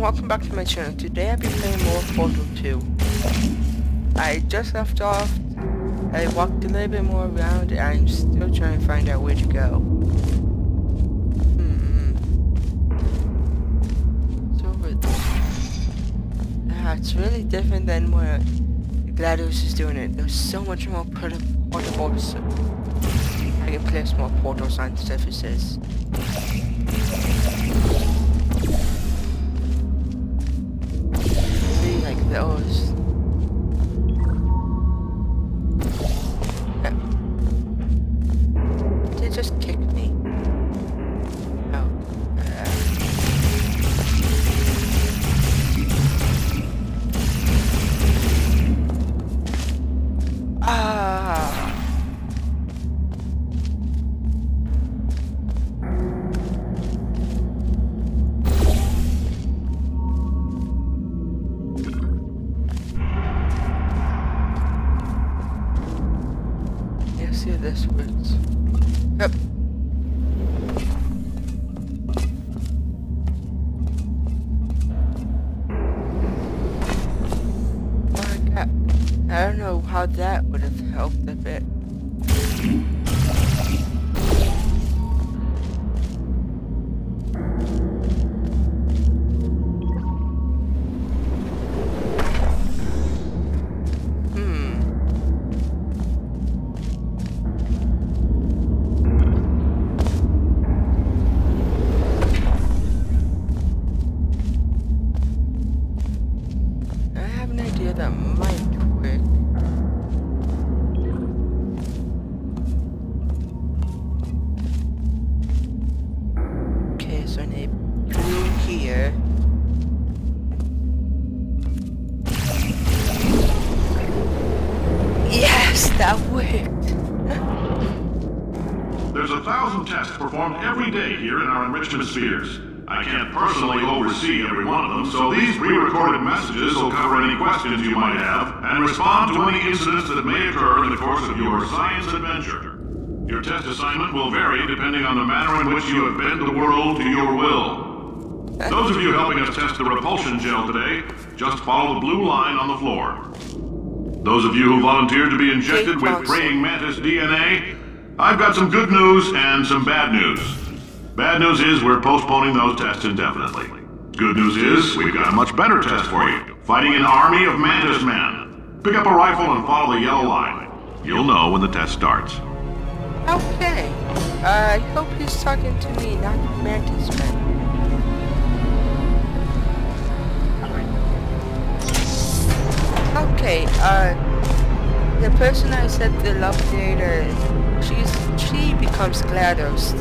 welcome back to my channel. Today I'll be playing more Portal 2. I just left off. I walked a little bit more around and I'm still trying to find out where to go. It's over there. It's really different than where GLaDOS is doing it. There's so much more portals. I can place more portals on surfaces. Like those. They just kicked me. Oh. See if this works. Yep. Oh my god. I don't know how that would have helped a bit. That might work. Okay, so I need blue here. Yes, that worked. There's 1,000 tests performed every day here in our enrichment spheres. I can't personally oversee every one of them, so these pre-recorded messages will cover any questions you might have and respond to any incidents that may occur in the course of your science adventure. Your test assignment will vary depending on the manner in which you have bent the world to your will. Those of you helping us test the repulsion gel today, just follow the blue line on the floor. Those of you who volunteered to be injected with praying mantis DNA, I've got some good news and some bad news. Bad news is we're postponing those tests indefinitely. Good news is we've got a much better test for you. Fighting an army of mantis men. Pick up a rifle and follow the yellow line. You'll know when the test starts. Okay. I hope he's talking to me, not mantis men. Okay, the person I said the love data, she becomes GLaDOS.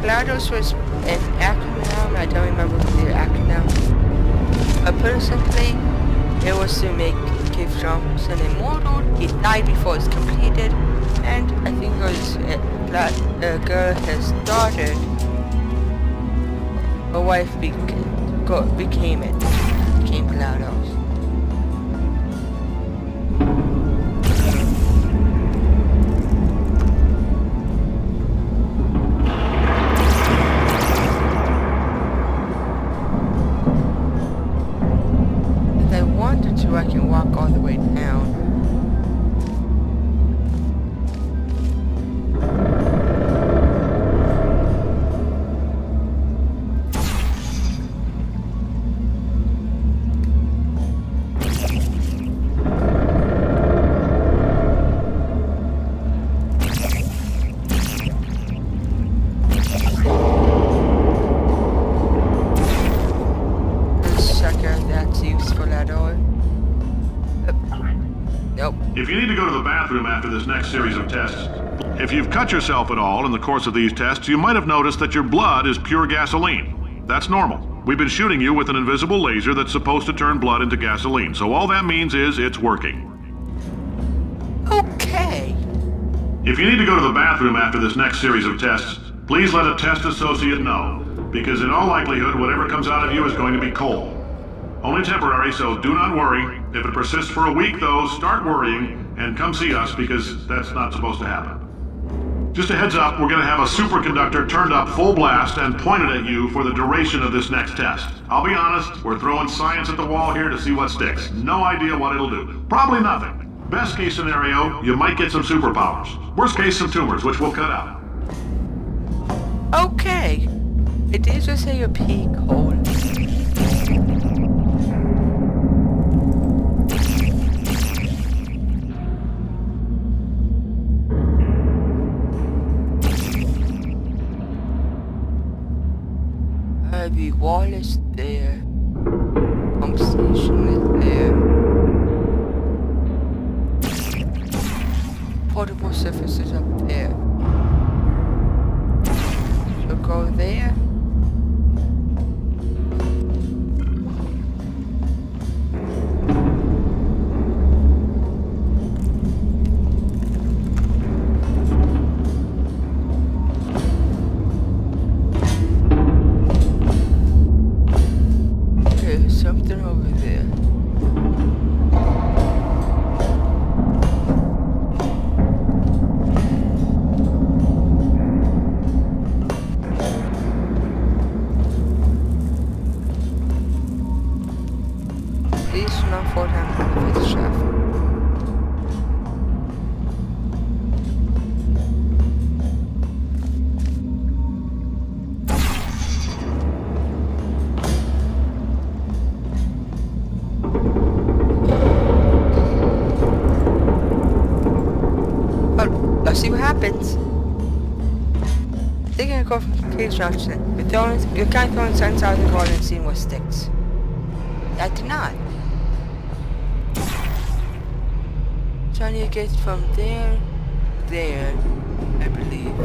GLaDOS was an acronym, I don't remember the acronym. Personally, it was to make Cave Johnson immortal. He died before it's completed, and I think it was a girl, his daughter, her wife became GLaDOS. I can walk all the way down. Let's check out that's useful at all. Nope. If you need to go to the bathroom after this next series of tests, if you've cut yourself at all in the course of these tests, you might have noticed that your blood is pure gasoline. That's normal. We've been shooting you with an invisible laser that's supposed to turn blood into gasoline, so all that means is it's working. Okay. If you need to go to the bathroom after this next series of tests, please let a test associate know, because in all likelihood, whatever comes out of you is going to be coal. Only temporary, so do not worry. If it persists for a week, though, start worrying and come see us because that's not supposed to happen. Just a heads up, we're gonna have a superconductor turned up full blast and pointed at you for the duration of this next test. I'll be honest, we're throwing science at the wall here to see what sticks. No idea what it'll do. Probably nothing. Best case scenario, you might get some superpowers. Worst case, some tumors, which we'll cut out. Okay. It did just say a peak hole. The wall is there. Pump station is there. Portable surface is up there. So go there. Something over there. Please do not fall down the elevator shaft. Let's see what happens. They're gonna go from cage junction. You can't throw science out of the wall and see what sticks. I did not. Trying to get from there, I believe.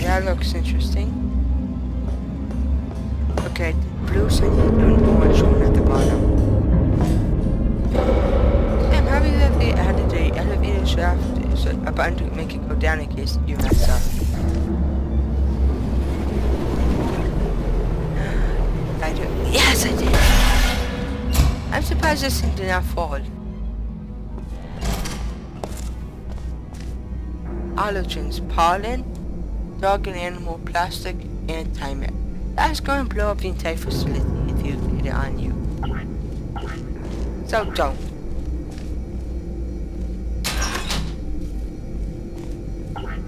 That looks interesting. Okay, blue city and orange one at the bottom. I'm happy that they added the elevator shaft so a button to make it go down in case you mess up. I do. Yes, I did. I'm surprised this thing did not fall. Allergens, pollen, dog and animal, plastic, and timer. That's going to blow up the entire facility if you get it on you. So don't.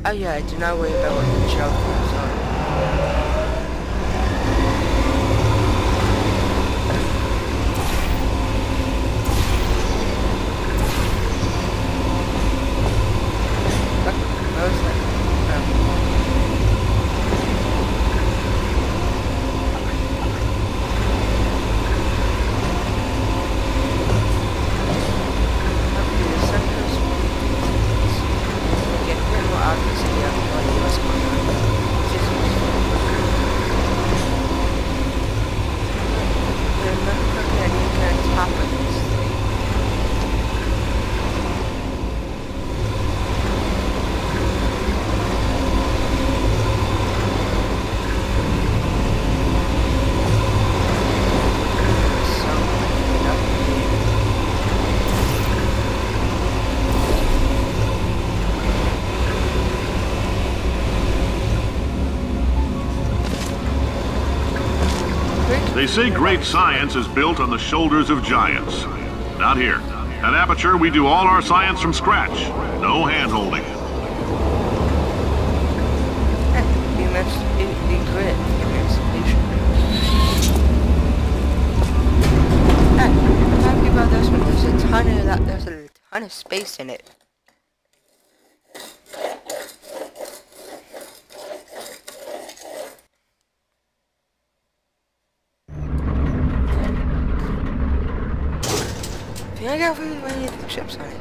Oh yeah, do not worry about what the shelf is on. They say great science is built on the shoulders of giants. Not here. At Aperture, we do all our science from scratch. No hand-holding. You must be great. I'm happy about this one. There's a ton of space in it. I got really many of the chips on it.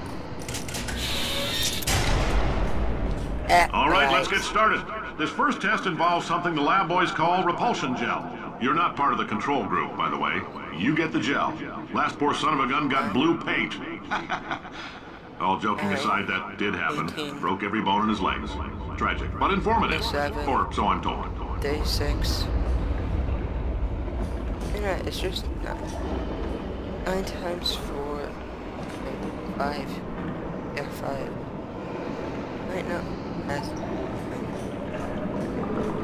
Alright, let's get started. This first test involves something the lab boys call repulsion gel. You're not part of the control group, by the way. You get the gel. Last poor son of a gun got blue paint. All joking aside, that did happen. 18. Broke every bone in his legs. Tragic, but informative. 27. Or so I'm told. Day 6. Yeah, it's just 9 times 4. 5. Yeah, 5. Wait, no. That's...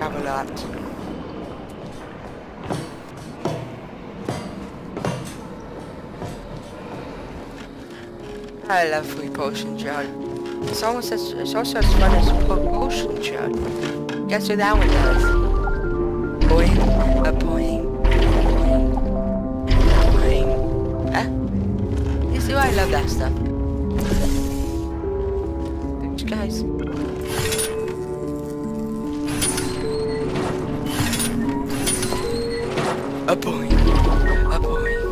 have a lot. I love repulsion gel. It's almost it's also as fun as propulsion gel. Guess what that one does? Boing, a boing, boing, boing. Huh? You see why I love that stuff? Thanks, guys. A boing, a boing.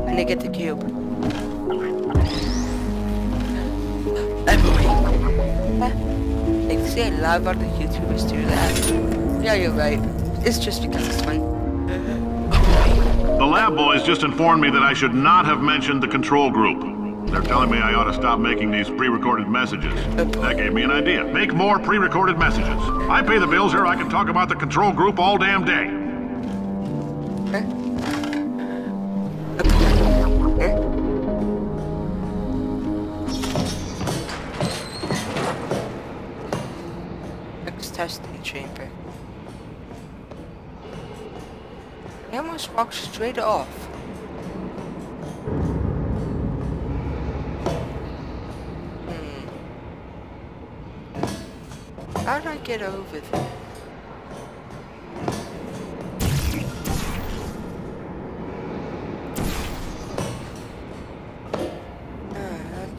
And I get the cube. You see, I love other YouTubers do that. Yeah, you're right. It's just because it's fun. The lab boys just informed me that I should not have mentioned the control group. They're telling me I ought to stop making these pre-recorded messages. That gave me an idea. Make more pre-recorded messages. I pay the bills here, I can talk about the control group all damn day. Testing chamber. I almost walked straight off. How did I get over there?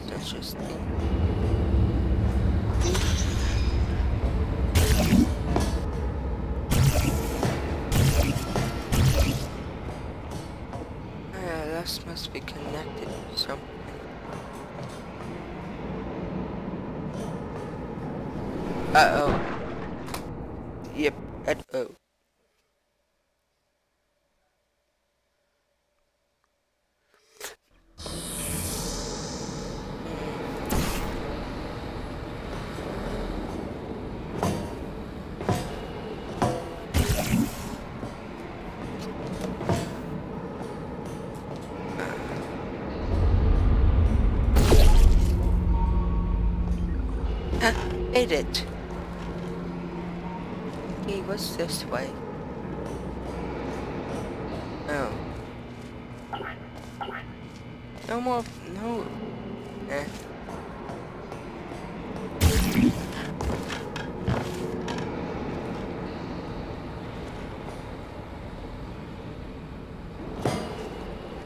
That's just this must be connected to something. Uh-oh. Yep, uh-oh. Hit it. Okay, what's this way? Oh. No more, no.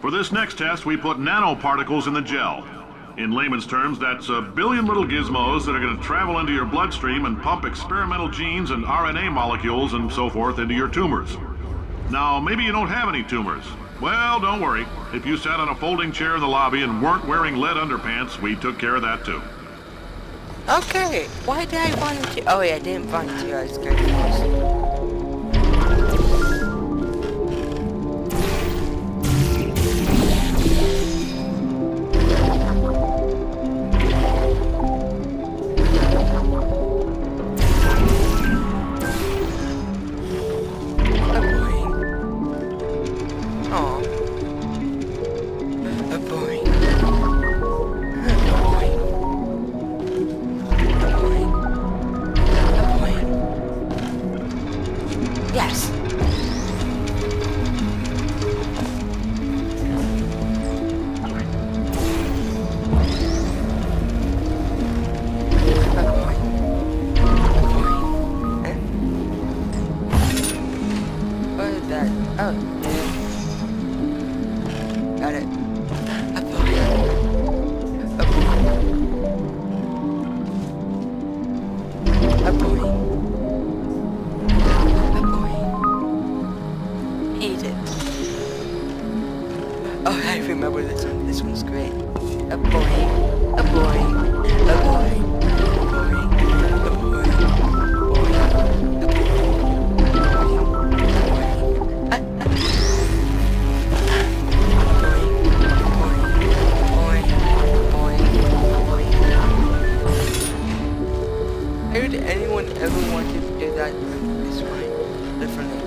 For this next test, we put nanoparticles in the gel. In layman's terms, that's a billion little gizmos that are going to travel into your bloodstream and pump experimental genes and RNA molecules and so forth into your tumors. Now, maybe you don't have any tumors. Well, don't worry. If you sat on a folding chair in the lobby and weren't wearing lead underpants, we took care of that too. Okay, why did I volunteer? Oh yeah, I didn't volunteer, I was confused. A boing, a boing, a boing, a boing, a boing. Why would anyone ever want to do that? It's fine. Differently.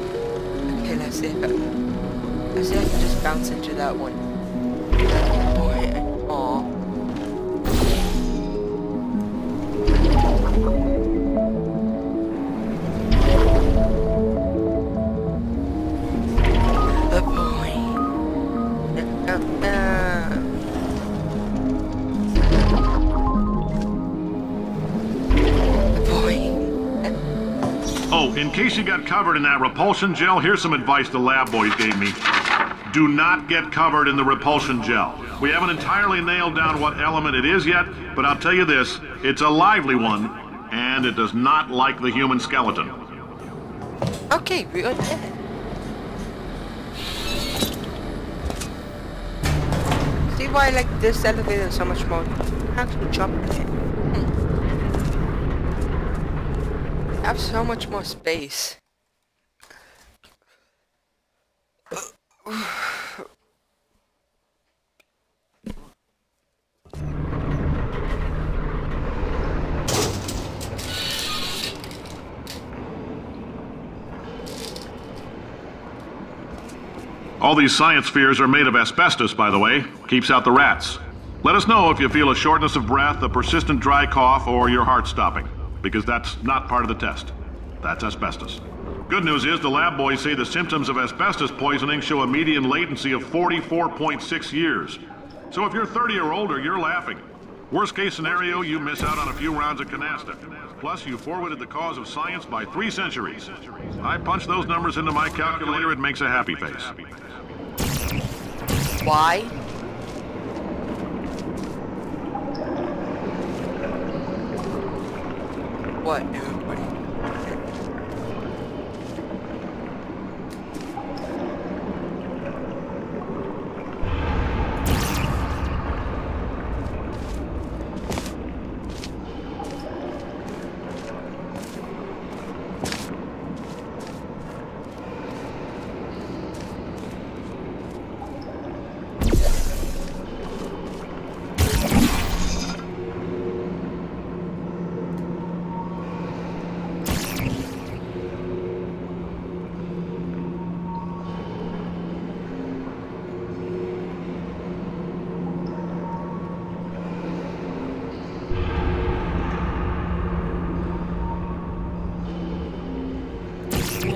Okay, let's see. Let's see if I can just bounce into that one. Boy, aw. A boy. Oh, in case you got covered in that repulsion gel, here's some advice the lab boys gave me. Do not get covered in the repulsion gel. We haven't entirely nailed down what element it is yet, but I'll tell you this, it's a lively one, and it does not like the human skeleton. Okay, we are dead. See why I like this elevator so much more? I actually jump in it. I have so much more space. All these science spheres are made of asbestos, by the way. Keeps out the rats. Let us know if you feel a shortness of breath, a persistent dry cough, or your heart stopping, because that's not part of the test. That's asbestos. Good news is the lab boys say the symptoms of asbestos poisoning show a median latency of 44.6 years. So if you're 30 or older, you're laughing. Worst case scenario, you miss out on a few rounds of canasta. Plus, you forwarded the cause of science by 3 centuries. I punch those numbers into my calculator, it makes a happy face. Why? What, everybody?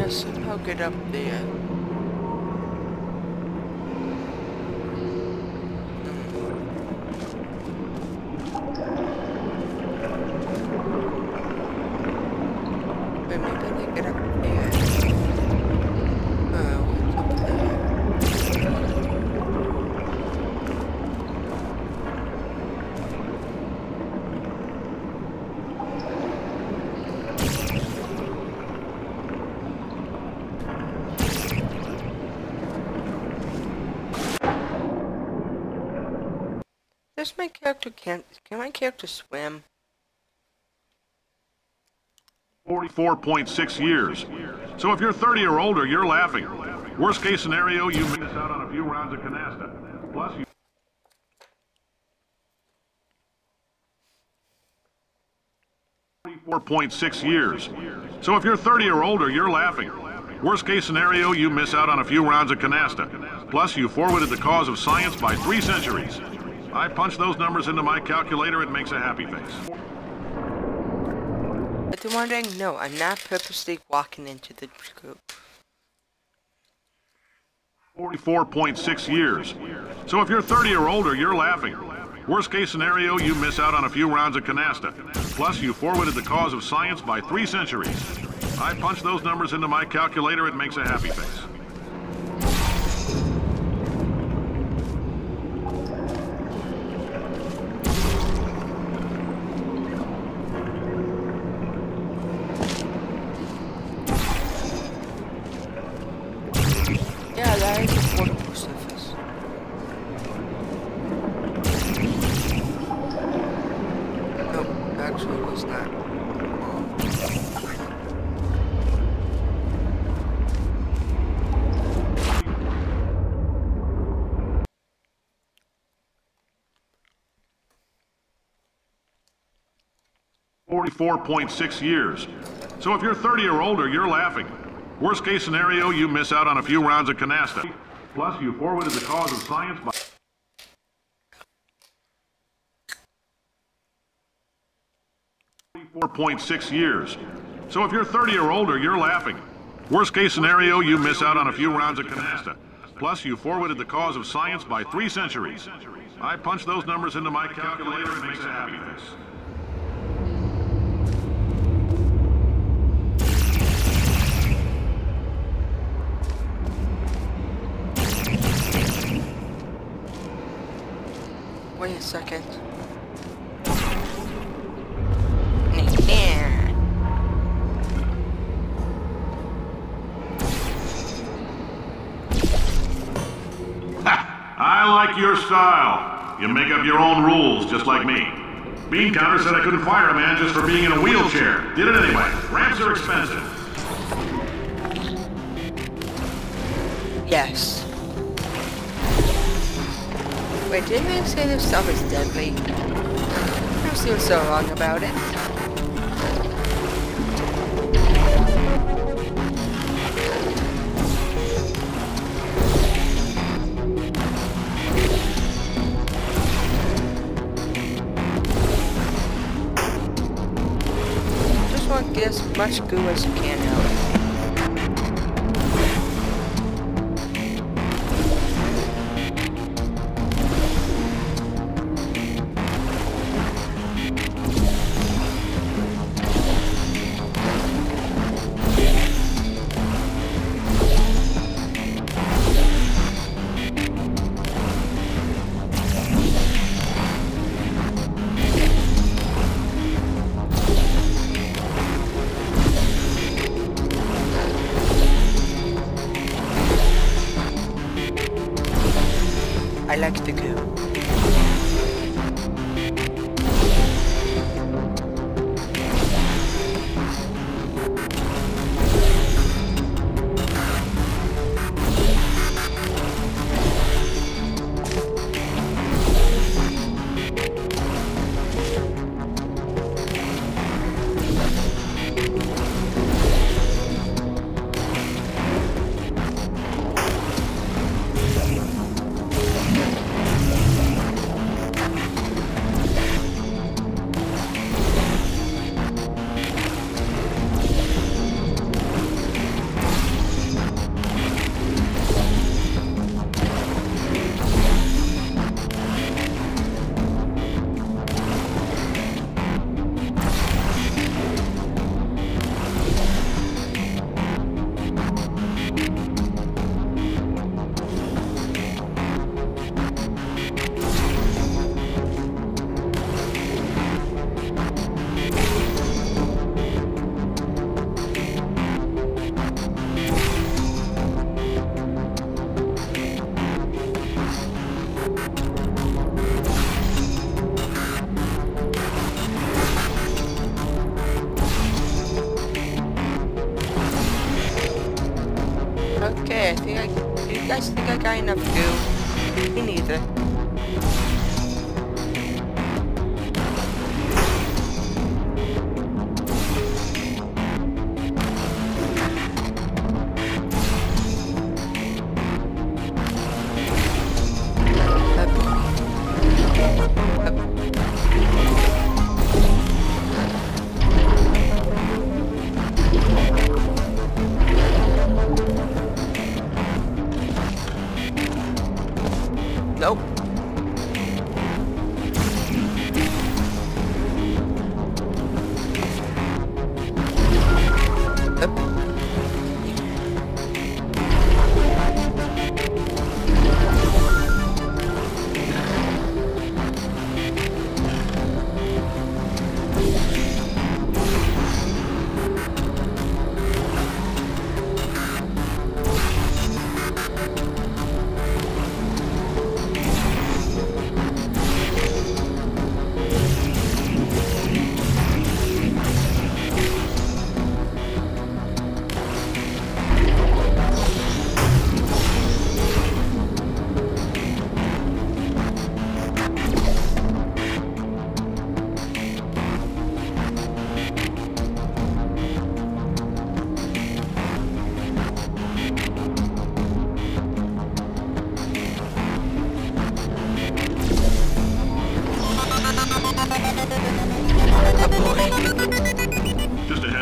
Somehow get up there. Wait, maybe I can get up there. What's up there? Does my character can my character swim? 44.6 years. So if you're 30 or older, you're laughing. Worst case scenario, you miss out on a few rounds of canasta. Plus, you 44.6 years. So if you're 30 or older, you're laughing. Worst case scenario, you miss out on a few rounds of canasta. Plus, you forwarded the cause of science by 3 centuries. I punch those numbers into my calculator, it makes a happy face. But you're wondering, no, I'm not purposely walking into the group. 44.6 years. So if you're 30 or older, you're laughing. Worst case scenario, you miss out on a few rounds of canasta. Plus, you forwarded the cause of science by 3 centuries. I punch those numbers into my calculator, it makes a happy face. Yeah, that is a portable surface. it's not. $44.6 years. So if you're 30 or older, you're laughing. Worst case scenario, you miss out on a few rounds of canasta. Plus, you forwarded the cause of science by 4.6 years. So if you're 30 or older, you're laughing. Worst case scenario, you miss out on a few rounds of canasta. Plus, you forwarded the cause of science by 3 centuries. I punch those numbers into my calculator and it makes a happy face. Wait a second. I like your style. You make up your own rules, just like me. Bean Counter said I couldn't fire a man just for being in a wheelchair. Did it anyway. Ramps are expensive. Yes. Wait, didn't they say this stuff is deadly? I don't see what's so wrong about it. Get as much goo as you can out of it. I like the goo. Okay, do you guys think I got enough goo? Me neither. Nope.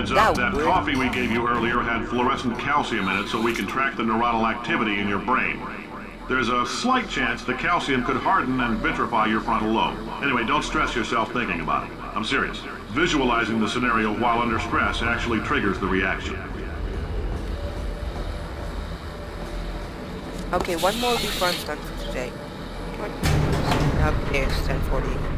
Heads up, that coffee we gave you earlier had fluorescent calcium in it so we can track the neuronal activity in your brain. There's a slight chance the calcium could harden and vitrify your frontal lobe. Anyway, don't stress yourself thinking about it. I'm serious. Visualizing the scenario while under stress actually triggers the reaction. Okay, one more before I'm done for today. Okay, it's 10:40.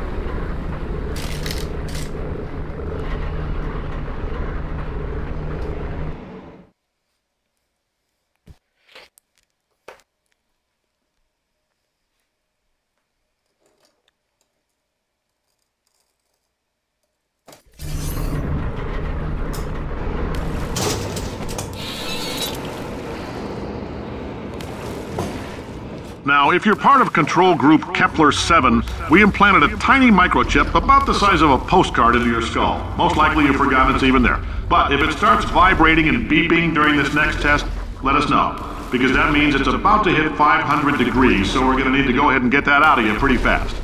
Now, if you're part of control group Kepler-7, we implanted a tiny microchip about the size of a postcard into your skull. Most likely you've forgotten it's even there. But if it starts vibrating and beeping during this next test, let us know. Because that means it's about to hit 500 degrees, so we're going to need to go ahead and get that out of you pretty fast.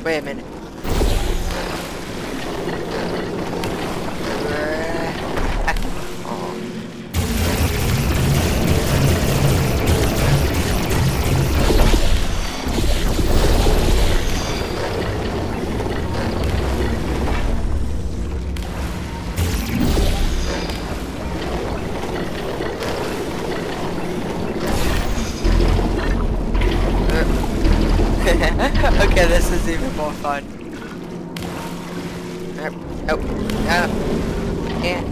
Wait a minute. Okay, this is even more fun. Yeah.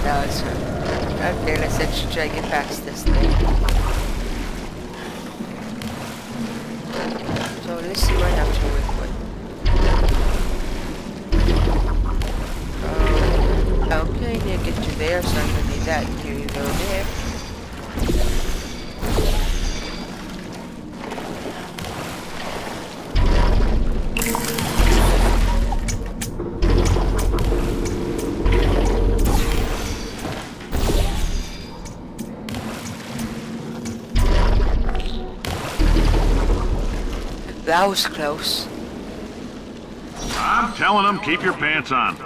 No, it's okay, let's actually try to get past this thing. So let's see what I have to work with. Okay, need to get to there, so I'm gonna need that. Here you go there. That was close. I'm telling them, keep your pants on.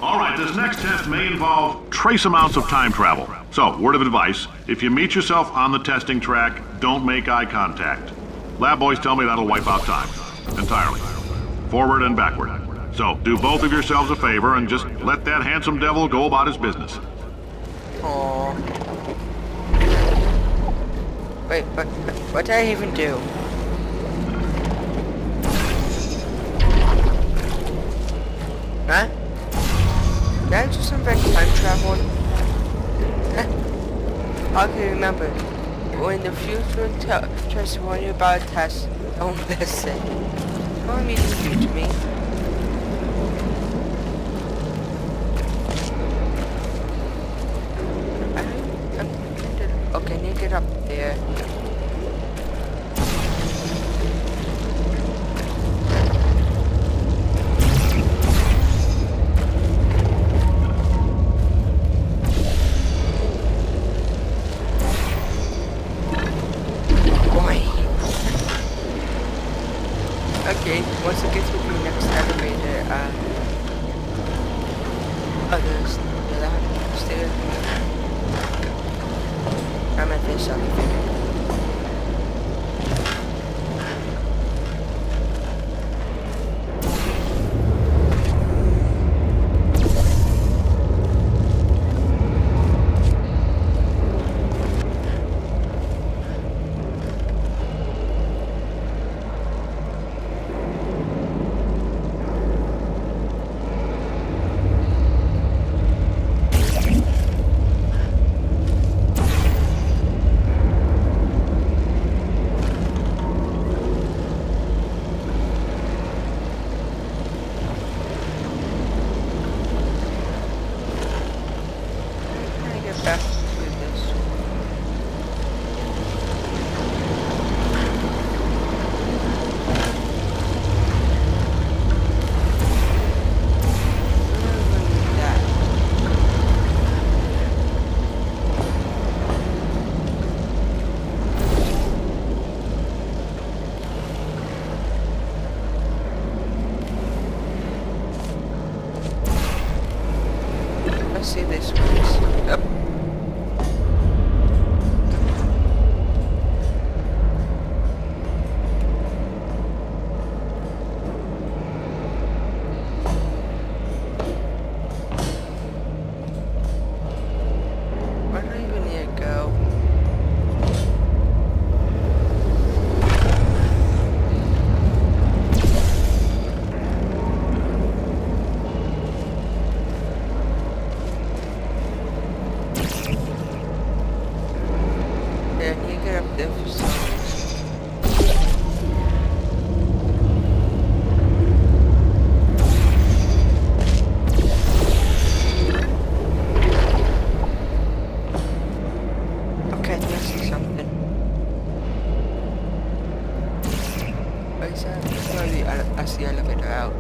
All right, this next test may involve trace amounts of time travel. So, word of advice, if you meet yourself on the testing track, don't make eye contact. Lab boys tell me that'll wipe out time. Entirely. Forward and backward. So, do both of yourselves a favor and just let that handsome devil go about his business. Aww. Wait, what did I even do? Huh? Did I do some time travel? Okay, remember, when the future tries to warn you about a test, don't listen. Don't immediately to me. Okay, I need to get up there. Back to this. See this place. Yep. Where do I even need to go? Up there for some reason. Okay, I think I see something. What is that? That's the elevator out.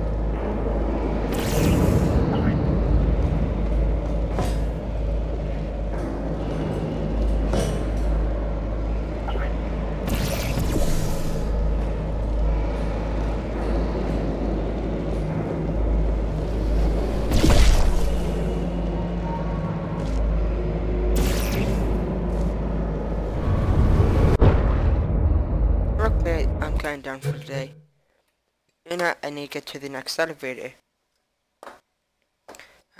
Okay, I'm kind of done for today. You know, I need to get to the next elevator.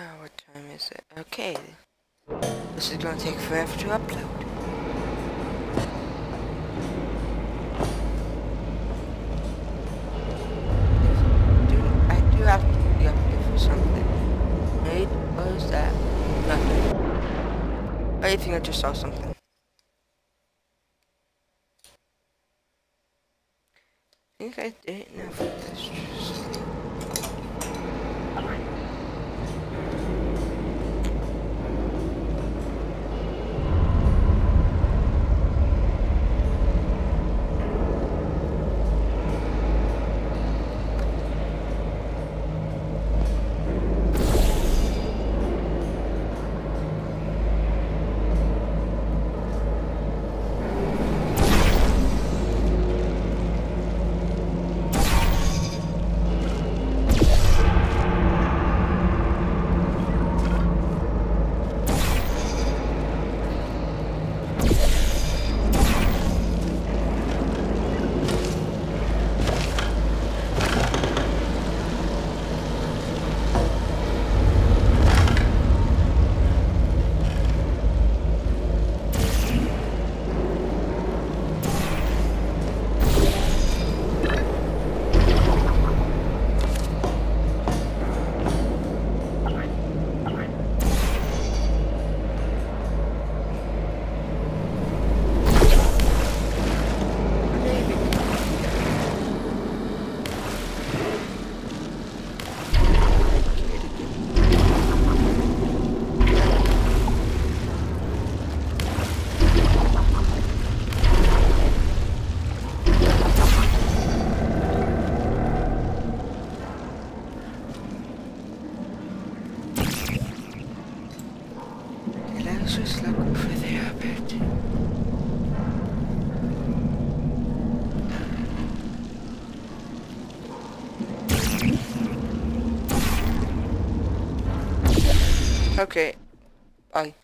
Oh, what time is it? Okay. This is going to take forever to upload. I do have to be up here for something. Wait, what was that? Nothing. I think I just saw something. I think I didn't know if that's just... Just look over there a bit. Okay, bye.